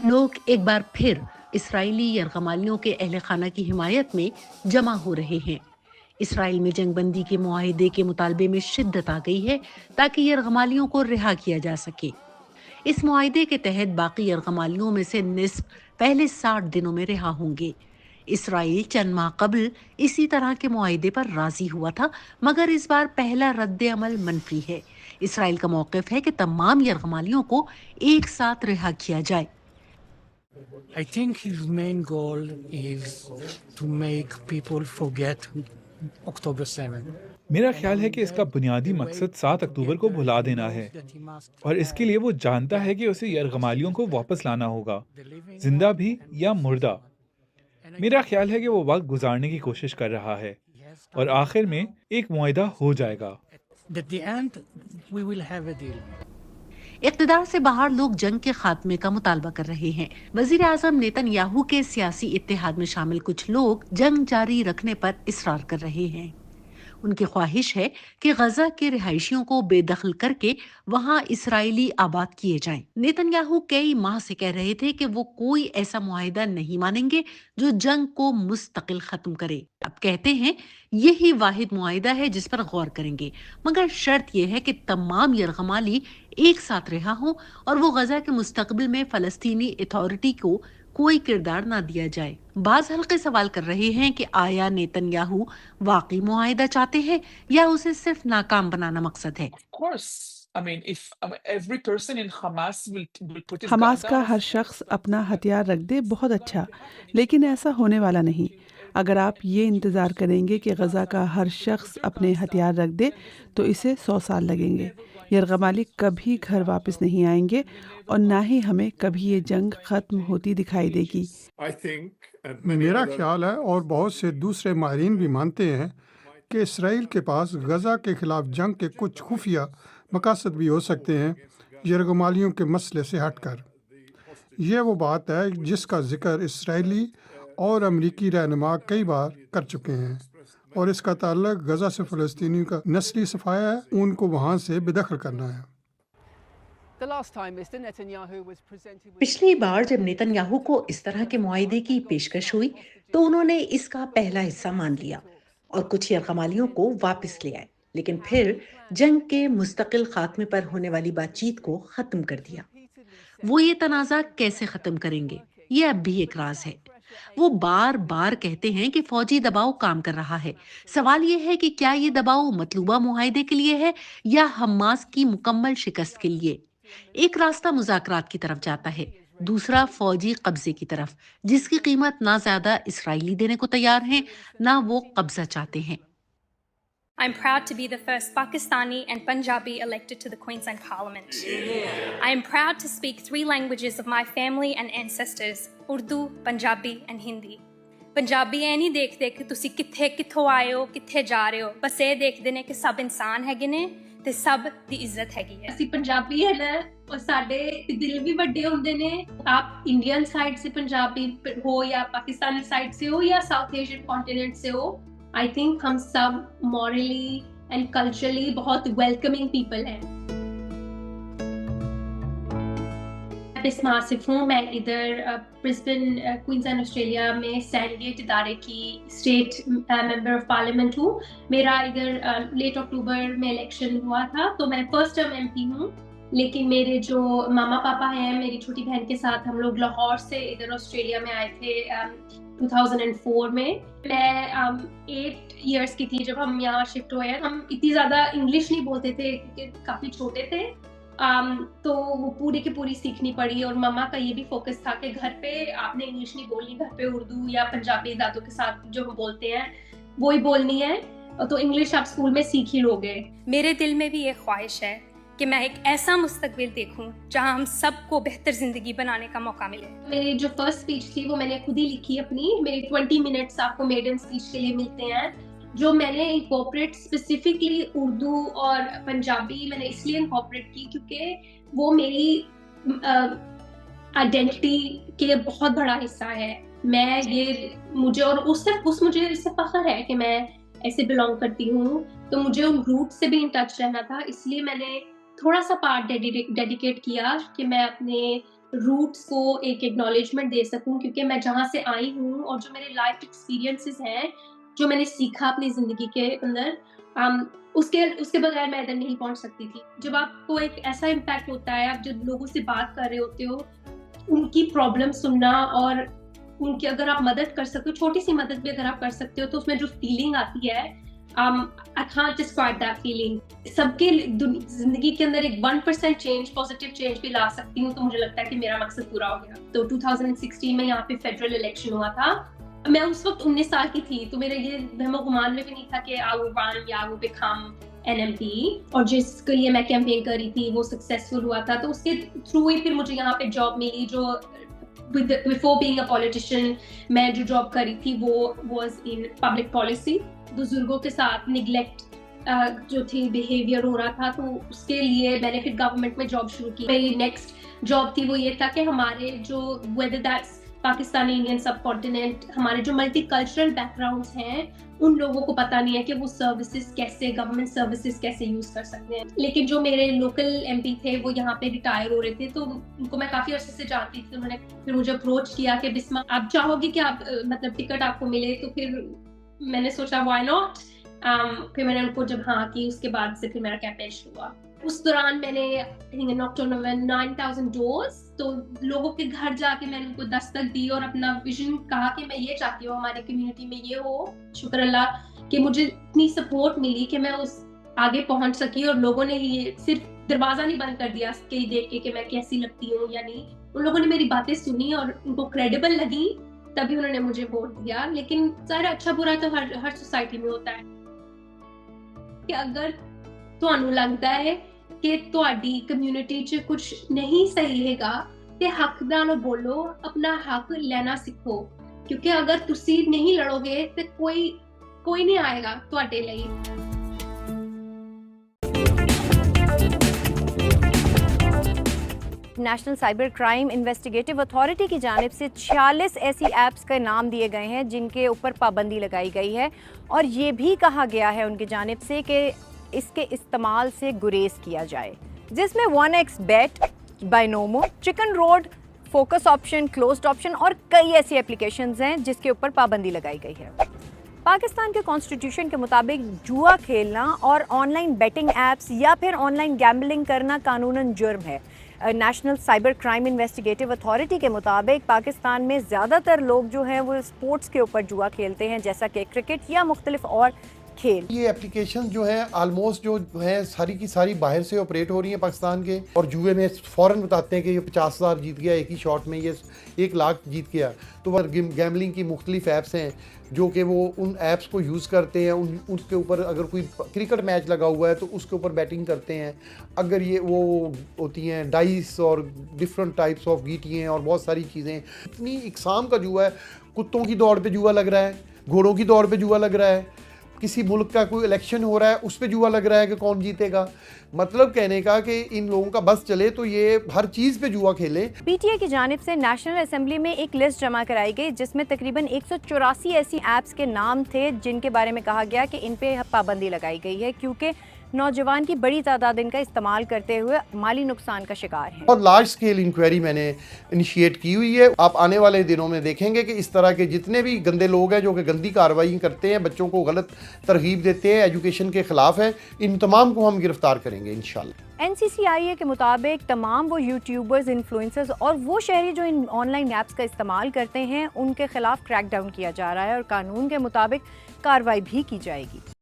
लोग एक बार फिर इसराइली यरगमालियों के अहले खाना की हिमायत में जमा हो रहे हैं। इसराइल में जंगबंदी के मुआहिदे के मुतालबे में शिद्दत आ गई है ताकि यरगमालियों को रिहा किया जा सके। इस मुआहिदे के तहत बाकी यरगमालियों में से निस्फ पहले 60 दिनों में रिहा होंगे। इसराइल चंद माह कबल इसी तरह के मुआहिदे पर राजी हुआ था, मगर इस बार पहला रद्द अमल मनफी है। इसराइल का मौक़िफ़ है कि तमाम यरगमालियों को एक साथ रिहा किया जाए। I think his main goal is to make people forget October 7. मेरा ख्याल है कि इसका बुनियादी मकसद 7 अक्टूबर को भुला देना है और इसके लिए वो जानता है कि उसे यरगमालियों को वापस लाना होगा, जिंदा भी या मुर्दा। मेरा ख्याल है कि वो वक्त गुजारने की कोशिश कर रहा है और आखिर में एक मुआहिदा हो जाएगा। At the end, we will have a deal. इक़्तिदार से बाहर लोग जंग के खात्मे का मुतालबा कर रहे हैं। वज़ीर आज़म नेतन्याहू के सियासी इत्तेहाद में शामिल कुछ लोग जंग जारी रखने पर इसरार कर रहे हैं। उनकी ख्वाहिश है कि गजा के रिहायशियों को बेदखल करके वहां इसराइली आबाद किए जाएं। नेतन्याहू कई माह से कह रहे थे कि वो कोई ऐसा मुआहिदा नहीं मानेंगे जो जंग को मुस्तकिल खत्म करे। अब कहते हैं यही वाहिद मुआहिदा है जिस पर गौर करेंगे, मगर शर्त यह है कि तमाम यरगमाली एक साथ रिहा हों और वो गजा के मुस्तकबिल में फलस्तीनी अथॉरिटी को कोई किरदार ना दिया जाए। बाज हल्के सवाल कर रहे हैं कि आया नेतन्याहू वाकई मुआहिदा चाहते हैं या उसे सिर्फ नाकाम बनाना मकसद है। हमास का हर शख्स अपना हथियार रख दे बहुत अच्छा, लेकिन ऐसा होने वाला नहीं। अगर आप ये इंतज़ार करेंगे कि गज़ा का हर शख्स अपने हथियार रख दे तो इसे 100 साल लगेंगे। यरगमाली कभी घर वापस नहीं आएंगे और ना ही हमें कभी ये जंग ख़त्म होती दिखाई देगी। मेरा ख्याल है और बहुत से दूसरे माहिरीन भी मानते हैं कि इसराइल के पास गजा के खिलाफ जंग के कुछ खुफिया मकासद भी हो सकते हैं, यरगमालियों के मसले से हटकर। यह वो बात है जिसका जिक्र इसराइली और अमरीकी रहनुमा कई बार कर चुके हैं और इसका ताल्लुक गजा से फ़लस्तीनियों का नस्ली सफाया है, उनको वहाँ से बेदखल करना है। पिछली बार जब नेतन्याहू को इस तरह के मुआहिदे की पेशकश हुई तो उन्होंने इसका पहला हिस्सा मान लिया और कुछ यरगमालियों को वापस ले आए, लेकिन फिर जंग के मुस्तकिल खात्मे पर होने वाली बातचीत को खत्म कर दिया। वो ये तनाज़ा कैसे खत्म करेंगे, ये अब भी एक राज है। वो बार बार कहते हैं कि फौजी दबाव काम कर रहा है। सवाल ये है कि क्या ये दबाव मतलूबा मुआहिदे के लिए है या हमास की मुकम्मल शिकस्त के लिए। एक रास्ता मुज़ाकरात की तरफ जाता है, दूसरा फौजी कब्जे की तरफ, जिसकी कीमत ना ज्यादा इसराइली देने को तैयार हैं, ना वो कब्जा चाहते हैं। I'm proud to be the first Pakistani and Punjabi elected to the Queensland Parliament. I am proud to speak 3 languages of my family and ancestors, Urdu, Punjabi and Hindi. Punjabi ਇਹ ਨਹੀਂ ਦੇਖਦੇ ਕਿ ਤੁਸੀਂ ਕਿੱਥੋਂ ਆਏ ਹੋ, ਕਿੱਥੇ ਜਾ ਰਹੇ ਹੋ, ਬਸ ਇਹ ਦੇਖਦੇ ਨੇ ਕਿ ਸਭ ਇਨਸਾਨ ਹੈਗੇ ਨੇ ਤੇ ਸਭ ਦੀ ਇੱਜ਼ਤ ਹੈਗੀ ਹੈ। ਅਸੀਂ ਪੰਜਾਬੀ ਹੈ ਨਾ और साडे दिल भी बड़े होंदे ने। आप इंडियन साइड से पंजाबी हो या पाकिस्तानी साइड से हो या साउथ एशियन कॉन्टिनेंट से हो, आई थिंक हम सब मॉरली एंड कल्चरली बहुत वेलकमिंग पीपल हैं। बिस्मा आसिफ हूँ, मैं इधर ब्रिस्बेन क्वींसलैंड ऑस्ट्रेलिया में सैंडगेट इदारे की स्टेट मेंबर ऑफ पार्लियामेंट हूँ। मेरा इधर लेट अक्टूबर में इलेक्शन हुआ था, तो मैं फर्स्ट टर्म एमपी हूँ। लेकिन मेरे जो मामा पापा हैं, मेरी छोटी बहन के साथ हम लोग लाहौर से इधर ऑस्ट्रेलिया में आए थे 2004 में। मैं 8 इयर्स की थी जब हम यहाँ शिफ्ट हुए। हम इतनी ज़्यादा इंग्लिश नहीं बोलते थे क्योंकि काफ़ी छोटे थे, तो वो पूरी की पूरी सीखनी पड़ी। और मामा का ये भी फोकस था कि घर पे आपने इंग्लिश नहीं बोलनी, घर पे उर्दू या पंजाबी दादों के साथ जो हम बोलते हैं वो ही बोलनी है, तो इंग्लिश आप स्कूल में सीख ही लोगे। मेरे दिल में भी ये ख्वाहिश है कि मैं एक ऐसा मुस्तकबिल देखूं जहां हम सबको बेहतर जिंदगी बनाने का मौका मिले। मेरी जो फर्स्ट स्पीच थी वो मैंने खुद ही लिखी अपनी। मेरी 20 मिनट्स आपको मेडन स्पीच के लिए मिलते हैं, जो मैंने इनकॉर्पोरेट स्पेसिफिकली उर्दू और पंजाबी मैंने इसलिए इनकॉर्पोरेट की क्योंकि वो मेरी आइडेंटिटी के बहुत बड़ा हिस्सा है। मैं ये मुझे और मुझे इससे फख्र है कि मैं ऐसे बिलोंग करती हूँ, तो मुझे उन रूट से भी इन टच रहना था। इसलिए मैंने थोड़ा सा पार्ट डेडिकेट किया कि मैं अपने रूट्स को एक एक्नॉलेजमेंट दे सकूं, क्योंकि मैं जहाँ से आई हूँ और जो मेरे लाइफ एक्सपीरियंसेस हैं, जो मैंने सीखा अपनी ज़िंदगी के अंदर, उसके बगैर मैं इधर नहीं पहुँच सकती थी। जब आपको एक ऐसा इम्पैक्ट होता है, आप जब लोगों से बात कर रहे होते हो, उनकी प्रॉब्लम सुनना और उनकी अगर आप मदद कर सकते हो, छोटी सी मदद भी अगर आप कर सकते हो, तो उसमें जो फीलिंग आती है, I can't describe that feeling. सबके जिंदगी के अंदर एक 1% चेंज, पॉजिटिव चेंज भी ला सकती हूँ, तो मुझे लगता है कि मेरा मकसद पूरा हो गया। तो 2016 में यहाँ पे फेडरल इलेक्शन हुआ था। मैं उस वक्त 19 साल की थी, तो मेरे ये वहमो गुमान में भी नहीं था कि आई विल रन या आई विल बिकम NMP, और जिसके लिए मैं कैंपेन कर रही थी वो सक्सेसफुल हुआ था। तो उसके थ्रू ही फिर मुझे यहाँ पे जॉब मिली। जो बिफोर बीइंग अ पॉलिटिशियन मैं जो जॉब करी थी वो वाज इन पब्लिक पॉलिसी। बुजुर्गों के साथ निगलेक्ट जो थी बिहेवियर हो रहा था, तो उसके लिए मैंने फिर गवर्नमेंट में जॉब शुरू की। मेरी नेक्स्ट जॉब थी वो ये था कि हमारे जो वेदर दैट्स पाकिस्तानी इंडियन सब कॉन्टिनेंट, हमारे जो मल्टी कल्चरल बैकग्राउंड्स हैं, उन लोगों को पता नहीं है कि वो सर्विसेज कैसे, गवर्नमेंट सर्विसेज कैसे यूज कर सकते हैं। लेकिन जो मेरे लोकल MP थे वो यहाँ पे रिटायर हो रहे थे, तो उनको मैं काफी अर्से से जानती थी। उन्होंने फिर मुझे अप्रोच किया कि बिस्मा आप चाहोगी कि आप मतलब टिकट आपको मिले, तो फिर मैंने सोचा व्हाई नॉट। फिर मैंने उनको जब हाँ की, उसके बाद से फिर मेरा कैंपेन शुरू हुआ। उस दौरान मैंने इन अक्टूबर में 9000 डोज, तो लोगों के घर जाके मैंने उनको दस्तक दी और अपना विजन कहा कि मैं ये चाहती हूँ हमारी कम्युनिटी में ये हो। शुक्र अल्लाह कि मुझे इतनी सपोर्ट मिली कि मैं उस आगे पहुंच सकी, और लोगों ने ये सिर्फ दरवाजा नहीं बंद कर दिया कि देख के कि मैं कैसी लगती हूँ या नहीं। उन लोगों ने मेरी बातें सुनी और उनको क्रेडिबल लगी, तभी उन्होंने मुझे वोट दिया। लेकिन सारा अच्छा बुरा तो हर सोसाइटी में होता है कि अगर ਤੁਹਾਨੂੰ लगता है कि ਤੁਹਾਡੀ कम्युनिटी च कुछ नहीं सही हैगा, ते हक नाल बोलो, अपना हक लेना सीखो, क्योंकि अगर तुसी नहीं लड़ोगे तो कोई नहीं आएगा ਤੁਹਾਡੇ ਲਈ। National cyber crime investigative authority की जानिब से 46 ऐसी ऐप्स के नाम दिए गए हैं जिनके ऊपर पाबंदी लगाई गई है, और ये भी कहा गया है उनकी जानिब से कि इसके इस्तेमाल से गुरेज किया जाए, जिसमें 1x Bet, Binomo, chicken road, focus option, closed option और कई ऐसी एप्लीकेशंस हैं जिसके ऊपर पाबंदी लगाई गई है। पाकिस्तान के कॉन्स्टिट्यूशन के मुताबिक जुआ खेलना और ऑनलाइन बेटिंग ऐप्स या फिर ऑनलाइन गैम्बलिंग करना कानूनन जुर्म है। National cyber crime investigative authority के मुताबिक पाकिस्तान में ज़्यादातर लोग जो हैं वो स्पोर्ट्स के ऊपर जुआ खेलते हैं, जैसा कि क्रिकेट या मुख्तलिफ और खेल। ये एप्लीकेशन जो है ऑलमोस्ट जो है सारी की सारी बाहर से ऑपरेट हो रही हैं पाकिस्तान के, और जुए में फ़ौरन बताते हैं कि ये 50,000 जीत गया एक ही शॉट में, ये 1 लाख जीत गया। तो वह गैमलिंग की मुख्तलिफ ऐप्स हैं जो कि वो उन ऐप्स को यूज़ करते हैं। उसके ऊपर अगर कोई क्रिकेट मैच लगा हुआ है तो उसके ऊपर बैटिंग करते हैं। अगर ये वो होती हैं डाइस और डिफरेंट टाइप्स ऑफ गीटियाँ और बहुत सारी चीज़ें, इतनी इकसाम का जुआ है। कुत्तों की दौड़ पे जुआ लग रहा है, घोड़ों की दौड़ पे जुआ लग रहा है, किसी मुल्क का कोई इलेक्शन हो रहा है उस पे जुआ लग रहा है कि कौन जीतेगा। मतलब कहने का कि इन लोगों का बस चले तो ये हर चीज़ पे जुआ खेले। PTA की जानिब से नेशनल असेंबली में एक लिस्ट जमा कराई गई जिसमें तकरीबन 184 ऐसी ऐप्स के नाम थे जिनके बारे में कहा गया कि इन पे पाबंदी लगाई गई है, क्योंकि नौजवान की बड़ी तादाद इनका इस्तेमाल करते हुए माली नुकसान का शिकार है। और लार्ज स्केल इंक्वायरी मैंने इनिशिएट की हुई है। आप आने वाले दिनों में देखेंगे कि इस तरह के जितने भी गंदे लोग हैं जो कि गंदी कार्रवाई करते हैं, बच्चों को गलत तरगीब देते हैं, एजुकेशन के खिलाफ है, इन तमाम को हम गिरफ्तार करेंगे इंशाल्लाह। NCCIA के मुताबिक तमाम वो यूट्यूबर्स, इन्फ्लुएंसर्स और वो शहरी जो इन ऑनलाइन ऐप्स का इस्तेमाल करते हैं उनके खिलाफ क्रैकडाउन किया जा रहा है और कानून के मुताबिक कार्रवाई भी की जाएगी।